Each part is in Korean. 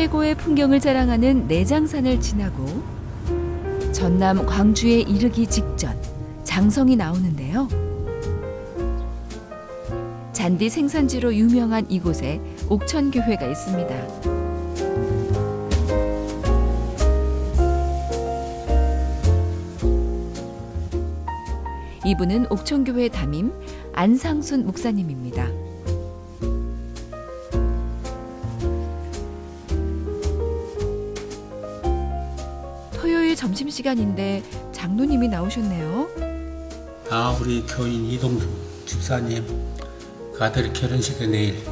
최고의 풍경을 자랑하는 내장산을 지나고 전남 광주에 이르기 직전 장성이 나오는데요. 잔디 생산지로 유명한 이곳에 옥천교회가 있습니다. 이분은 옥천교회 담임 안상순 목사님입니다. 토요일 점심시간인데 장로님이 나오셨네요. 우리 교인 이동주 집사님 그 아들 결혼식에 내일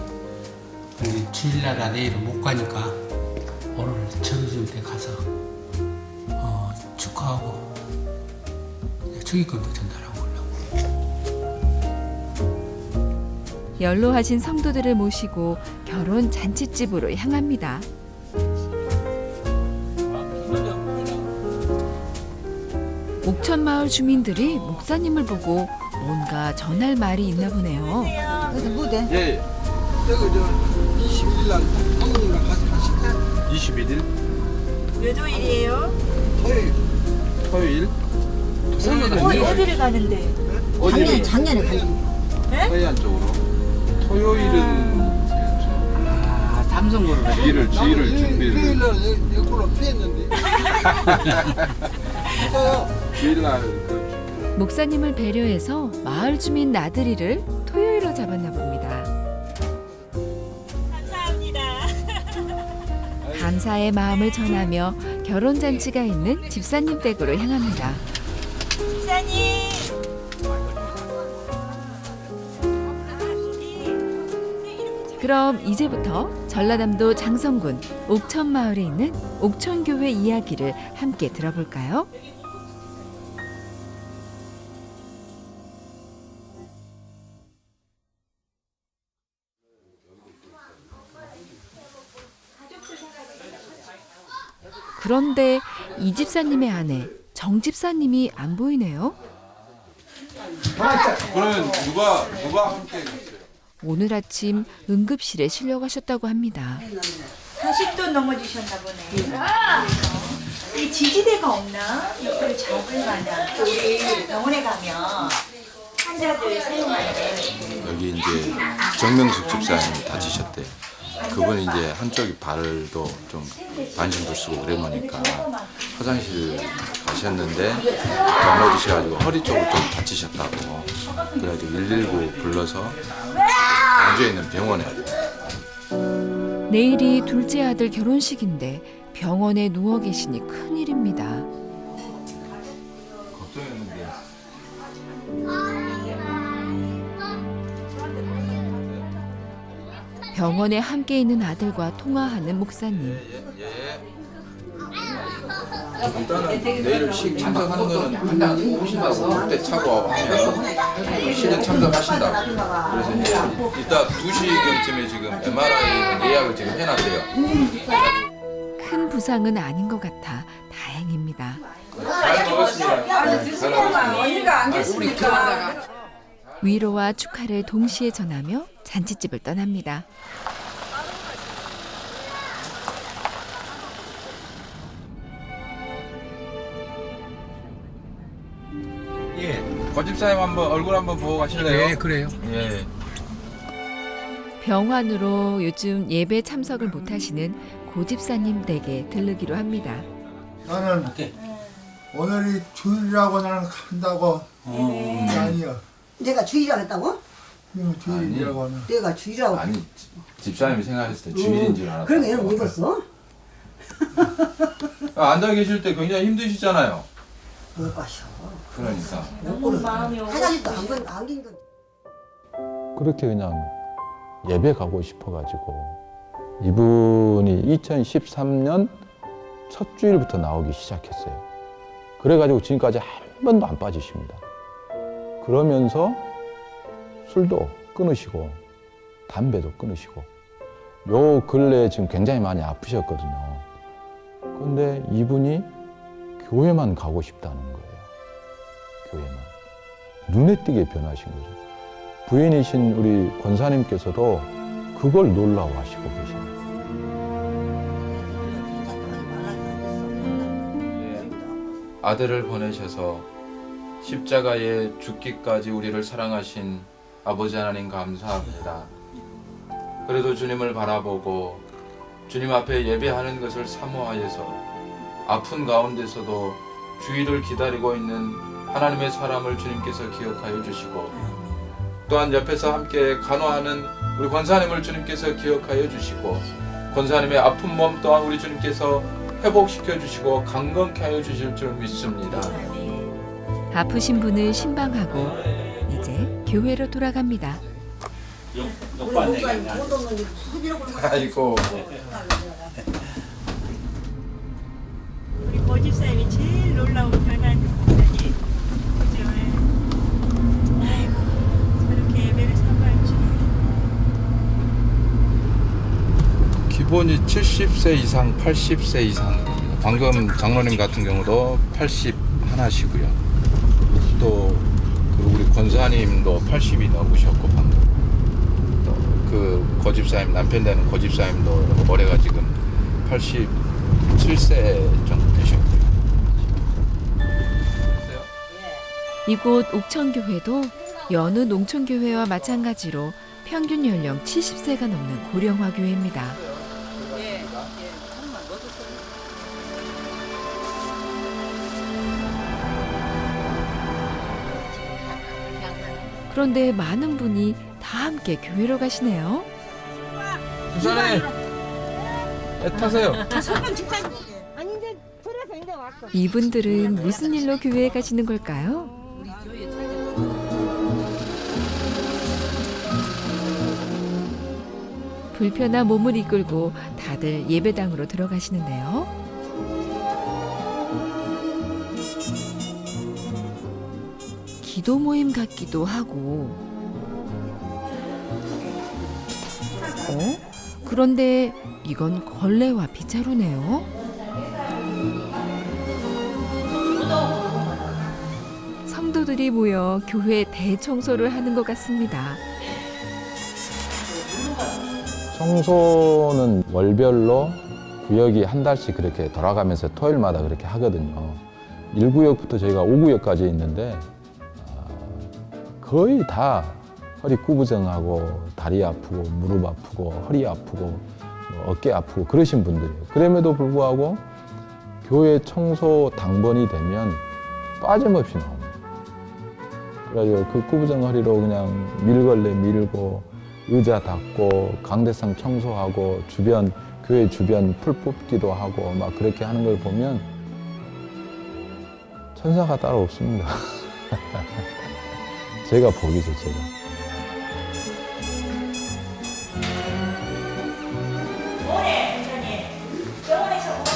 우리 주일날 내일은 못 가니까 오늘 저녁에 가서 축하하고 축의금도 전달하고 오려고. 연로하신 성도들을 모시고 결혼 잔치집으로 향합니다. 옥천마을 주민들이 목사님을 보고 뭔가 전할 말이 있나 보네요. 그래서 무대. 예, 여기 저 21일 날 부모님이랑 같이 가실까? 21일 몇 월이에요? 토요일. 토요일. 토요일은 어디를 가는데? 어디를? 작년에 간. 서해안 쪽으로. 토요일은 삼성으로 주일을 준비를. 주일날 여꾸로 피했는데. 주일날 목사님을 배려해서 마을 주민 나들이를 토요일로 잡았나 봅니다. 감사합니다. 감사의 마음을 전하며 결혼잔치가 있는 집사님 댁으로 향합니다. 집사님. 그럼 이제부터 전라남도 장성군 옥천마을에 있는 옥천교회 이야기를 함께 들어볼까요? 그런데 이 집사님의 아내 정 집사님이 안 보이네요. 그러면 누가 함께 갔어요? 오늘 아침 응급실에 실려가셨다고 합니다. 40도 넘어지셨나 보네. 이 지지대가 없나? 이걸 잡을 만한. 또 우리 병원에 가면 환자들 사용하는 여기 이제 정명숙 집사님이 다치셨대요. 그분이 이제 한쪽이 발도 좀 반신불수고 그러니까 화장실 가셨는데 넘어지셔가지고 허리 쪽을 좀 다치셨다고 그래가지고 119 불러서 광주에 있는 병원에 왔대요. 내일이 둘째 아들 결혼식인데 병원에 누워 계시니 큰일입니다. 걱정했는데 병원에 함께 있는 아들과 통화하는 목사님. 일단은 내일 식 참석하는 거는 한당 오신다고 그때 차고 하면 식은 참석하신다고 그래서 이제 이따 2시경쯤에 지금 MRI 예약을 지금 해놨대요. 큰 부상은 아닌 것 같아 다행입니다. 잘 먹었습니다. 언니가 안 계시니까. 위로와 축하를 동시에 전하며 잔치집을 떠납니다. 예, 권 집사님 한번 얼굴 한번 보고 가실래요? 네, 그래요. 예. 병환으로 요즘 예배 참석을 못하시는 고집사님 댁에 들르기로 합니다. 나는 오늘이 주일이라고 나는 간다고. 아니요. 내가 주일이라고 했다고? 이거 주일이라고 하는. 내가 주일이라고. 아니 집사님이 생각했을 때 주일인 줄 알았다. 그런 거 여러분 입었어? 앉아 계실 때 굉장히 힘드시잖아요. 못 가셔. 그러니까. 화장실도 한번 안긴 거. 그렇게 그냥 예배 가고 싶어가지고 이분이 2013년 첫 주일부터 나오기 시작했어요. 그래가지고 지금까지 한 번도 안 빠지십니다. 그러면서 술도 끊으시고 담배도 끊으시고 요 근래에 지금 굉장히 많이 아프셨거든요. 그런데 이분이 교회만 가고 싶다는 거예요. 교회만. 눈에 띄게 변하신 거죠. 부인이신 우리 권사님께서도 그걸 놀라워하시고 계시네요. 아들을 보내셔서 십자가에 죽기까지 우리를 사랑하신 아버지 하나님 감사합니다. 그래도 주님을 바라보고 주님 앞에 예배하는 것을 사모하여서 아픈 가운데서도 주의를 기다리고 있는 하나님의 사람을 주님께서 기억하여 주시고 또한 옆에서 함께 간호하는 우리 권사님을 주님께서 기억하여 주시고 권사님의 아픈 몸 또한 우리 주님께서 회복시켜 주시고 강건케 하여 주실 줄 믿습니다. 아프신 분을 신방하고 이제 교회로 돌아갑니다. 우리 목사님 돈 없는 후비라고 아이고 우리 고집사님이 제일 놀라운 변화는 뭐니? 그죠? 아이고 저렇게 예배를 삼아할 줄이야. 기본이 70세 이상, 80세 이상. 방금 장로님 같은 경우도 81시고요. 또 우리 권사님도 80이 넘으셨고 방금 그 고집사님 남편 되는 고집사님도 올해가 지금 87세 정도 되셨고요. 이곳 옥천교회도 여느 농촌교회와 마찬가지로 평균 연령 70세가 넘는 고령화 교회입니다. 그런데 많은 분이 다 함께 교회로 가시네요. 권사님 타세요. 이분들은 무슨 일로 교회에 가시는 걸까요? 불편한 몸을 이끌고 다들 예배당으로 들어가시는데요. 기도 모임 같기도 하고 그런데 이건 걸레와 빗자루네요. 성도들이 모여 교회 대청소를 하는 것 같습니다. 청소는 월별로 구역이 한 달씩 그렇게 돌아가면서 토요일마다 그렇게 하거든요. 1구역부터 저희가 5구역까지 있는데 거의 다 허리 구부정하고 다리 아프고 무릎 아프고 허리 아프고 어깨 아프고 그러신 분들이에요. 그럼에도 불구하고 교회 청소 당번이 되면 빠짐없이 나옵니다. 그래가지고 그 구부정 허리로 그냥 밀걸레 밀고 의자 닦고 강대상 청소하고 주변 교회 주변 풀 뽑기도 하고 막 그렇게 하는 걸 보면 천사가 따로 없습니다. 제가 복이죠, 제가. 뭐래, 선생님? 병원에서 뭐래?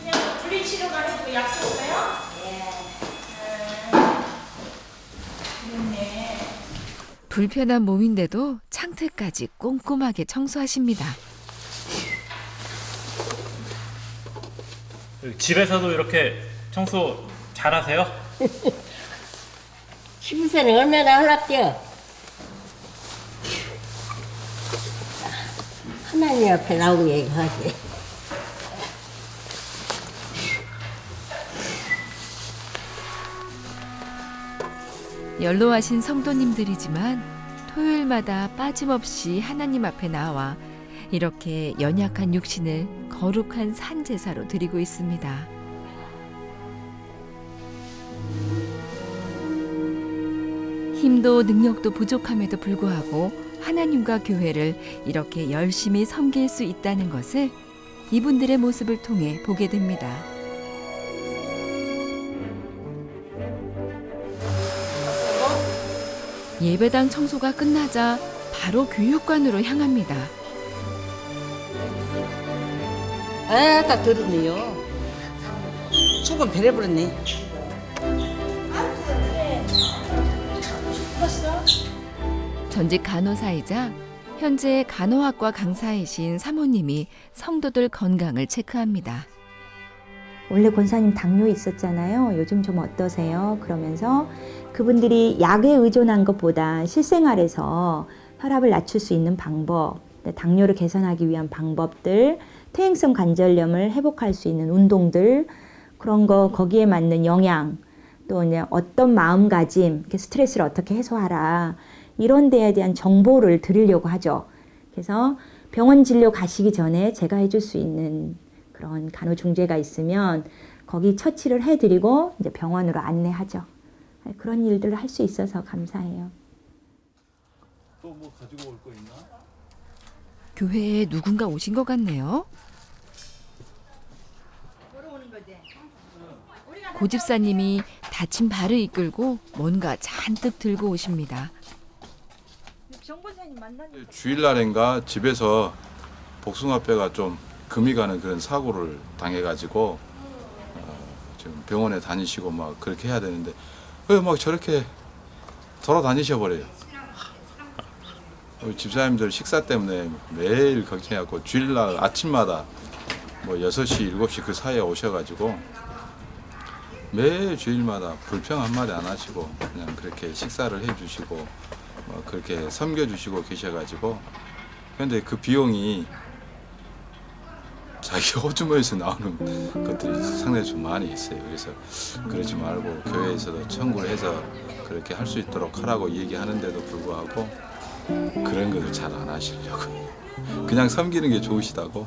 그냥 분리치료만 해도 약 줬어요? 그렇네. 불편한 몸인데도 창틀까지 꼼꼼하게 청소하십니다. 집에서도 이렇게 청소 잘하세요? 집에서는 얼마나 하랍디요. 하나님 앞에 나오고 얘기하지. 연로하신 성도님들이지만 토요일마다 빠짐없이 하나님 앞에 나와 이렇게 연약한 육신을 거룩한 산제사로 드리고 있습니다. 힘도 능력도 부족함에도 불구하고 하나님과 교회를 이렇게 열심히 섬길 수 있다는 것을 이분들의 모습을 통해 보게 됩니다. 예배당 청소가 끝나자 바로 교육관으로 향합니다. 다 들었네요. 속은 배려버렸네. 전직 간호사이자 현재 간호학과 강사이신 사모님이 성도들 건강을 체크합니다. 원래 권사님 당뇨 있었잖아요. 요즘 좀 어떠세요? 그러면서 그분들이 약에 의존한 것보다 실생활에서 혈압을 낮출 수 있는 방법, 당뇨를 개선하기 위한 방법들, 퇴행성 관절염을 회복할 수 있는 운동들, 그런 거 거기에 맞는 영양, 또 이제 어떤 마음가짐, 이렇게 스트레스를 어떻게 해소하라, 이런 데에 대한 정보를 드리려고 하죠. 그래서 병원 진료 가시기 전에 제가 해줄 수 있는 그런 간호중재가 있으면 거기 처치를 해드리고 이제 병원으로 안내하죠. 그런 일들을 할 수 있어서 감사해요. 또 뭐 가지고 올 거 있나? 교회에 누군가 오신 것 같네요. 고집사님이 다친 발을 이끌고 뭔가 잔뜩 들고 오십니다. 주일날인가 집에서 복숭아뼈가 좀 금이 가는 그런 사고를 당해가지고 지금 병원에 다니시고 막 그렇게 해야 되는데 왜 막 저렇게 돌아다니셔 버려요. 집사님들 식사 때문에 매일 걱정해갖고 주일날 아침마다 뭐 6시, 7시 그 사이에 오셔가지고 매 주일마다 불평 한마디 안 하시고 그냥 그렇게 식사를 해주시고 뭐 그렇게 섬겨주시고 계셔가지고 근데 그 비용이 자기 호주머니에서 나오는 것들이 상당히 좀 많이 있어요. 그래서 그러지 말고 교회에서도 청구를 해서 그렇게 할 수 있도록 하라고 얘기하는데도 불구하고 그런 것을 잘 안 하시려고 그냥 섬기는 게 좋으시다고.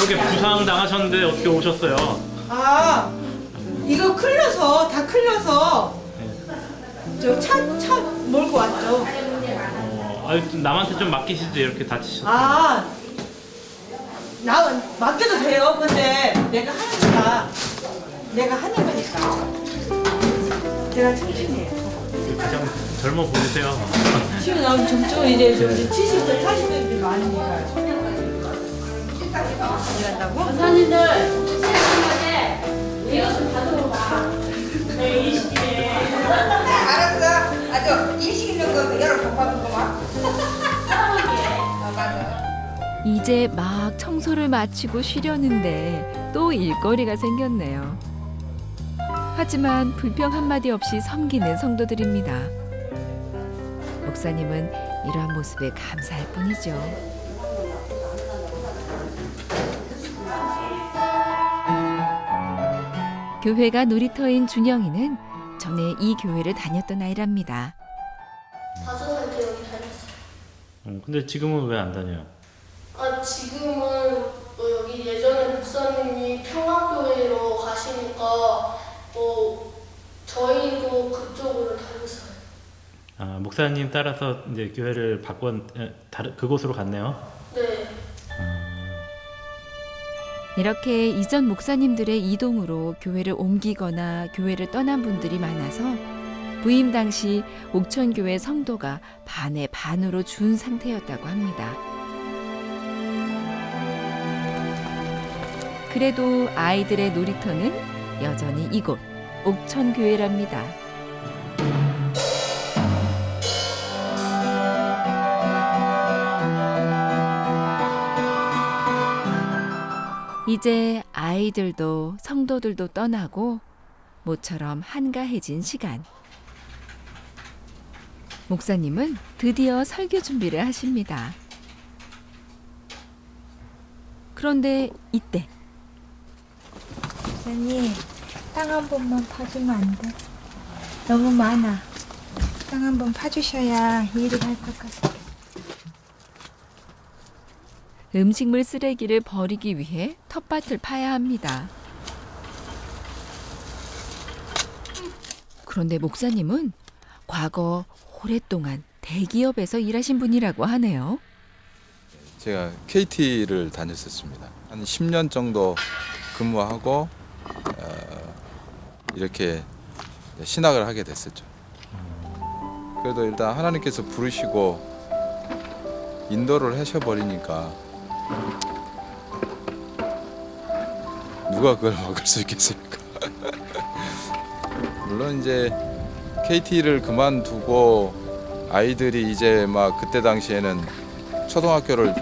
여기 부상 당하셨는데 어떻게 오셨어요? 아, 이거 클려서 다 클려서 저 차 몰고 왔죠. 남한테 좀 맡기시지 이렇게 다치셨어요. 아, 나 맡겨도 돼요. 근데 내가 하는 거니까. 제가 청춘이에요. 가장 젊어 보이세요. 지금 나 점점 이제 70대, 80대들이 많으니까. 일한다고? 원사님들 이것 좀 가져오봐. 네, 20개. 알았어. 아주 일식 있는 거 여러 번 받은 거 막. 이제 막 청소를 마치고 쉬려는데 또 일거리가 생겼네요. 하지만 불평 한마디 없이 섬기는 성도들입니다. 목사님은 이러한 모습에 감사할 뿐이죠. 교회가 놀이터인 준영이는 전에 이 교회를 다녔던 아이랍니다. 5살 때 여기 다녔어요. 근데 지금은 왜 안 다녀요? 지금은 여기 예전에 목사님이 평화교회로 가시니까 저희도 그쪽으로 다녔어요. 목사님 따라서 이제 교회를 그곳으로 갔네요. 네. 이렇게 이전 목사님들의 이동으로 교회를 옮기거나 교회를 떠난 분들이 많아서 부임 당시 옥천교회 성도가 반의 반으로 준 상태였다고 합니다. 그래도 아이들의 놀이터는 여전히 이곳 옥천교회랍니다. 이제 아이들도 성도들도 떠나고 모처럼 한가해진 시간. 목사님은 드디어 설교 준비를 하십니다. 그런데 이때 목사님, 땅 한 번만 파주면 안 돼? 너무 많아. 땅 한 번 파주셔야 일을 할 것 같아. 음식물 쓰레기를 버리기 위해 텃밭을 파야 합니다. 그런데 목사님은 과거 오랫동안 대기업에서 일하신 분이라고 하네요. 제가 KT를 다녔었습니다. 한 10년 정도 근무하고 이렇게 신학을 하게 됐었죠. 그래도 일단 하나님께서 부르시고 인도를 하셔버리니까 누가 그걸 막을 수 있겠습니까? 물론 이제 KT를 그만두고 아이들이 이제 막 그때 당시에는 초등학교를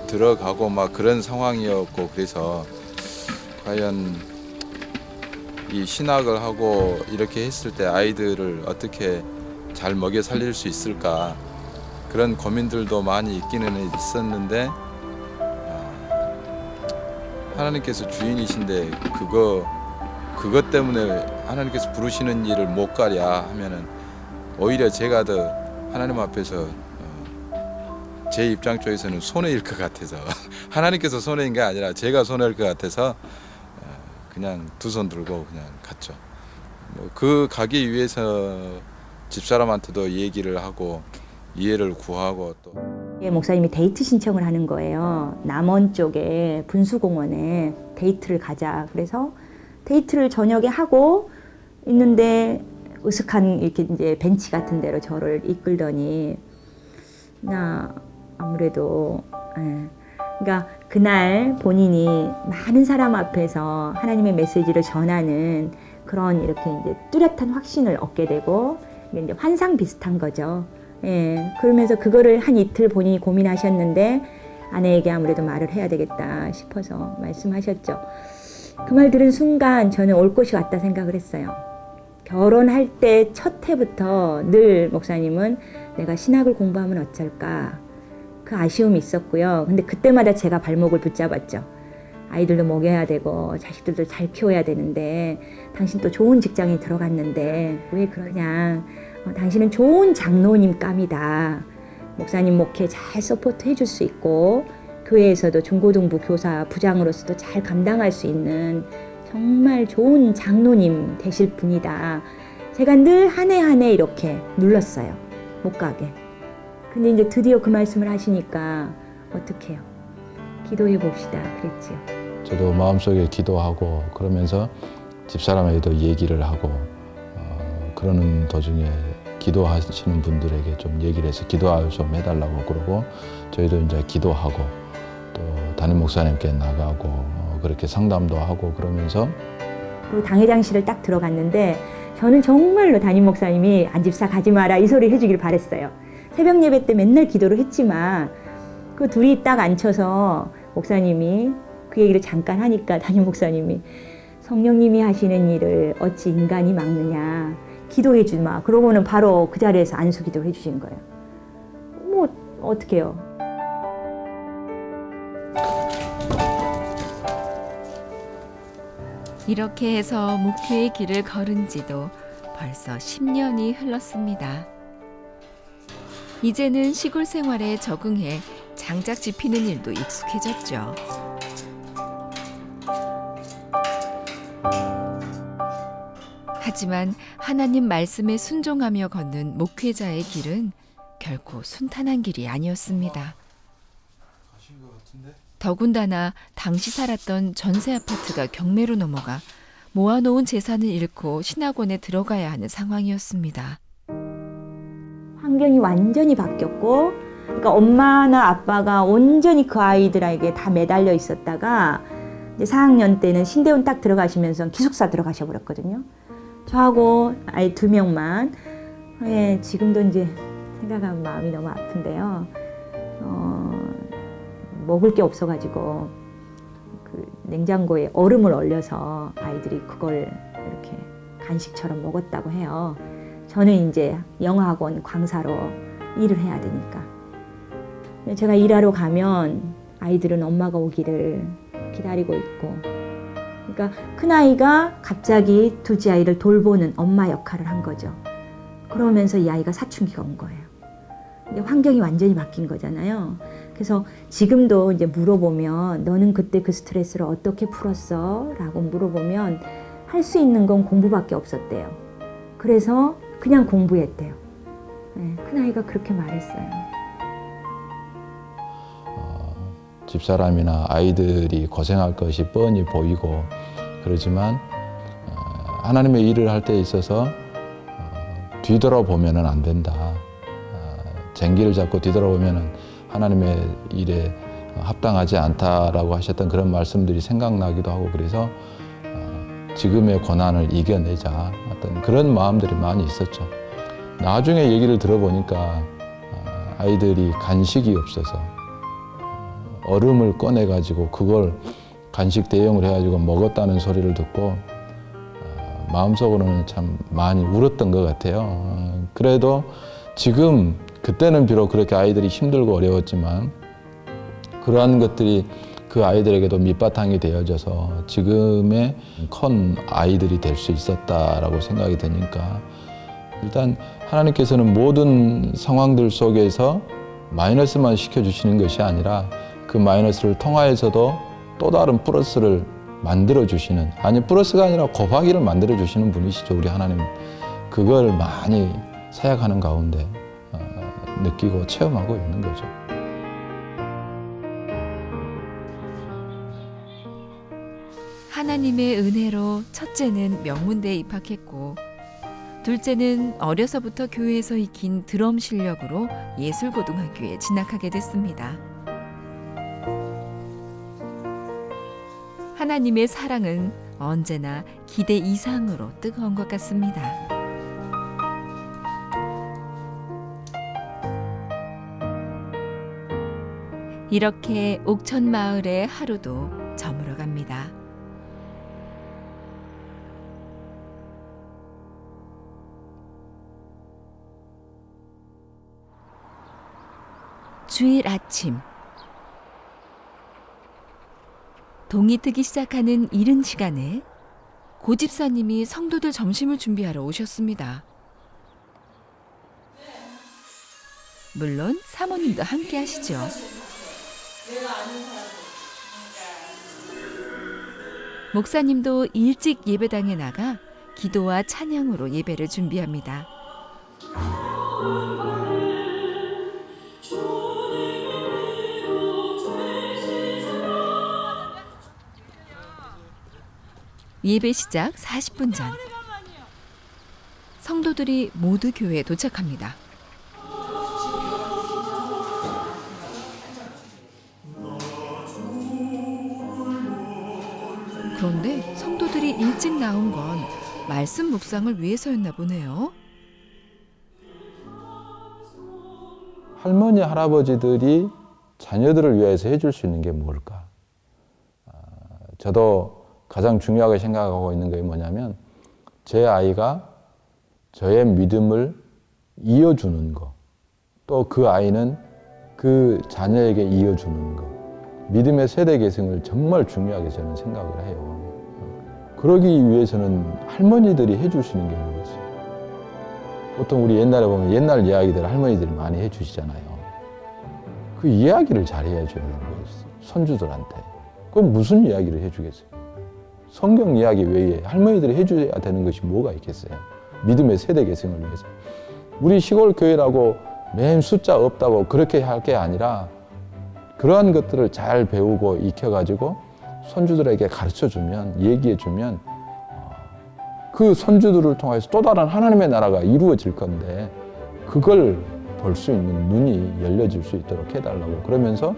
들어가고 막 그런 상황이었고 그래서 과연 이 신학을 하고 이렇게 했을 때 아이들을 어떻게 잘 먹여 살릴 수 있을까 그런 고민들도 많이 있기는 있었는데 하나님께서 주인이신데 그것 때문에 하나님께서 부르시는 일을 못 가랴 하면은 오히려 제가 더 하나님 앞에서 제 입장 쪽에서는 손해일 것 같아서 하나님께서 손해인 게 아니라 제가 손해일 것 같아서 그냥 두 손 들고 그냥 갔죠. 그 가기 위해서 집사람한테도 얘기를 하고 이해를 구하고 또 목사님이 데이트 신청을 하는 거예요. 남원 쪽에 분수공원에 데이트를 가자. 그래서 데이트를 저녁에 하고 있는데 으슥한 이렇게 이제 벤치 같은 데로 저를 이끌더니 나 아무래도 그러니까 그날 본인이 많은 사람 앞에서 하나님의 메시지를 전하는 그런 이렇게 이제 뚜렷한 확신을 얻게 되고 이제 환상 비슷한 거죠. 예, 그러면서 그거를 한 이틀 본인이 고민하셨는데 아내에게 아무래도 말을 해야 되겠다 싶어서 말씀하셨죠. 그 말 들은 순간 저는 올 곳이 왔다 생각을 했어요. 결혼할 때 첫 해부터 늘 목사님은 내가 신학을 공부하면 어쩔까 그 아쉬움이 있었고요. 근데 그때마다 제가 발목을 붙잡았죠. 아이들도 먹여야 되고 자식들도 잘 키워야 되는데 당신 또 좋은 직장에 들어갔는데 왜 그러냐. 당신은 좋은 장로님 감이다. 목사님 목회 잘 서포트 해줄 수 있고 교회에서도 중고등부 교사 부장으로서도 잘 감당할 수 있는 정말 좋은 장로님 되실 분이다. 제가 늘 한 해 한 해 이렇게 눌렀어요. 못 가게. 근데 이제 드디어 그 말씀을 하시니까 어떡해요. 기도해 봅시다 그랬지요. 저도 마음속에 기도하고 그러면서 집사람에게도 얘기를 하고 그러는 도중에 기도하시는 분들에게 좀 얘기를 해서 기도 좀 해달라고 그러고 저희도 이제 기도하고 또 담임 목사님께 나가고 그렇게 상담도 하고 그러면서 그리고 당회장실을 딱 들어갔는데 저는 정말로 담임 목사님이 안집사 가지 마라 이 소리 해주길 바랬어요. 새벽 예배 때 맨날 기도를 했지만 그 둘이 딱 앉혀서 목사님이 그 얘기를 잠깐 하니까 담임 목사님이 성령님이 하시는 일을 어찌 인간이 막느냐 기도해 주마. 그러고는 바로 그 자리에서 안수 기도를 해주신 거예요. 뭐 어떡해요. 이렇게 해서 목회의 길을 걸은 지도 벌써 10년이 흘렀습니다. 이제는 시골 생활에 적응해 장작 지피는 일도 익숙해졌죠. 하지만 하나님 말씀에 순종하며 걷는 목회자의 길은 결코 순탄한 길이 아니었습니다. 더군다나 당시 살았던 전세 아파트가 경매로 넘어가 모아놓은 재산을 잃고 신학원에 들어가야 하는 상황이었습니다. 환경이 완전히 바뀌었고 그러니까 엄마나 아빠가 온전히 그 아이들에게 다 매달려 있었다가 이제 4학년 때는 신대원 딱 들어가시면서 기숙사 들어가셔 버렸거든요. 저하고 아이 2명만. 예, 지금도 이제 생각하면 마음이 너무 아픈데요. 먹을 게 없어가지고 그 냉장고에 얼음을 얼려서 아이들이 그걸 이렇게 간식처럼 먹었다고 해요. 저는 이제 영어학원 강사로 일을 해야 되니까. 제가 일하러 가면 아이들은 엄마가 오기를 기다리고 있고 그러니까 큰아이가 갑자기 둘째 아이를 돌보는 엄마 역할을 한 거죠. 그러면서 이 아이가 사춘기가 온 거예요. 근데 환경이 완전히 바뀐 거잖아요. 그래서 지금도 이제 물어보면 너는 그때 그 스트레스를 어떻게 풀었어? 라고 물어보면 할 수 있는 건 공부밖에 없었대요. 그래서 그냥 공부했대요. 네, 큰아이가 그렇게 말했어요. 집사람이나 아이들이 고생할 것이 뻔히 보이고 그러지만 하나님의 일을 할 때 있어서 뒤돌아보면 안 된다. 쟁기를 잡고 뒤돌아보면 하나님의 일에 합당하지 않다라고 하셨던 그런 말씀들이 생각나기도 하고 그래서 지금의 고난을 이겨내자 어떤 그런 마음들이 많이 있었죠. 나중에 얘기를 들어보니까 아이들이 간식이 없어서 얼음을 꺼내가지고 그걸 간식 대용을 해가지고 먹었다는 소리를 듣고 마음속으로는 참 많이 울었던 것 같아요. 그래도 지금 그때는 비록 그렇게 아이들이 힘들고 어려웠지만 그러한 것들이 그 아이들에게도 밑바탕이 되어져서 지금의 큰 아이들이 될 수 있었다라고 생각이 되니까 일단 하나님께서는 모든 상황들 속에서 마이너스만 시켜주시는 것이 아니라 그 마이너스를 통하여서도 또 다른 플러스를 만들어주시는, 아니 플러스가 아니라 곱하기를 만들어주시는 분이시죠, 우리 하나님. 그걸 많이 사역하는 가운데 느끼고 체험하고 있는 거죠. 하나님의 은혜로 첫째는 명문대에 입학했고 둘째는 어려서부터 교회에서 익힌 드럼 실력으로 예술고등학교에 진학하게 됐습니다. 하나님의 사랑은 언제나 기대 이상으로 뜨거운 것 같습니다. 이렇게 옥천 마을의 하루도 저물어 갑니다. 주일 아침, 동이 트기 시작하는 이른 시간에 고집사님이 성도들 점심을 준비하러 오셨습니다. 물론 사모님도 함께 하시죠. 목사님도 일찍 예배당에 나가 기도와 찬양으로 예배를 준비합니다. 예배 시작 40분 전 성도들이 모두 교회에 도착합니다. 그런데 성도들이 일찍 나온 건 말씀 묵상을 위해서였나 보네요. 할머니, 할아버지들이 자녀들을 위해서 해줄 수 있는 게 뭘까? 저도 가장 중요하게 생각하고 있는 게 뭐냐면 제 아이가 저의 믿음을 이어주는 거, 또 그 아이는 그 자녀에게 이어주는 거, 믿음의 세대 계승을 정말 중요하게 저는 생각을 해요. 그러기 위해서는 할머니들이 해줄 수 있는 게 뭐겠어요? 보통 우리 옛날에 보면 옛날 이야기들 할머니들이 많이 해주시잖아요. 그 이야기를 잘 해줘야 되는 거예요, 손주들한테. 그럼 무슨 이야기를 해주겠어요? 성경 이야기 외에 할머니들이 해줘야 되는 것이 뭐가 있겠어요? 믿음의 세대 계승을 위해서. 우리 시골 교회라고 맨 숫자 없다고 그렇게 할 게 아니라 그러한 것들을 잘 배우고 익혀가지고 손주들에게 가르쳐주면, 얘기해주면 그 손주들을 통해서 또 다른 하나님의 나라가 이루어질 건데 그걸 볼 수 있는 눈이 열려질 수 있도록 해달라고. 그러면서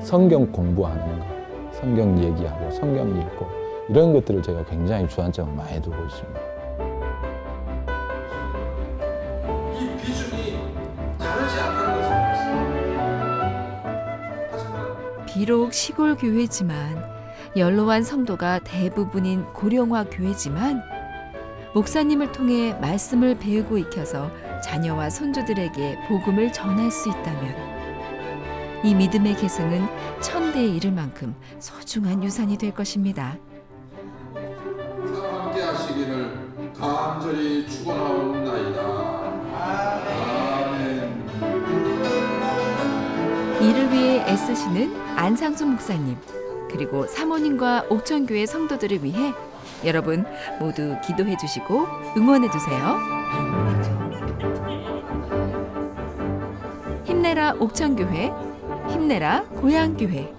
성경 공부하는 거, 성경 얘기하고 성경 읽고 이런 것들을 제가 굉장히 주안점을 많이 두고 있습니다. 이 비중이 다르지 않다는 것을 말씀드립니다. 비록 시골 교회지만 연로한 성도가 대부분인 고령화 교회지만 목사님을 통해 말씀을 배우고 익혀서 자녀와 손주들에게 복음을 전할 수 있다면 이 믿음의 계승은 천대에 이를 만큼 소중한 유산이 될 것입니다. 함께 하시기를 간절히 축원하옵나이다. 아멘. 이를 위해 애쓰시는 안상수 목사님 그리고 사모님과 옥천교회 성도들을 위해 여러분 모두 기도해 주시고 응원해 주세요. 힘내라 옥천교회, 힘내라 고향교회.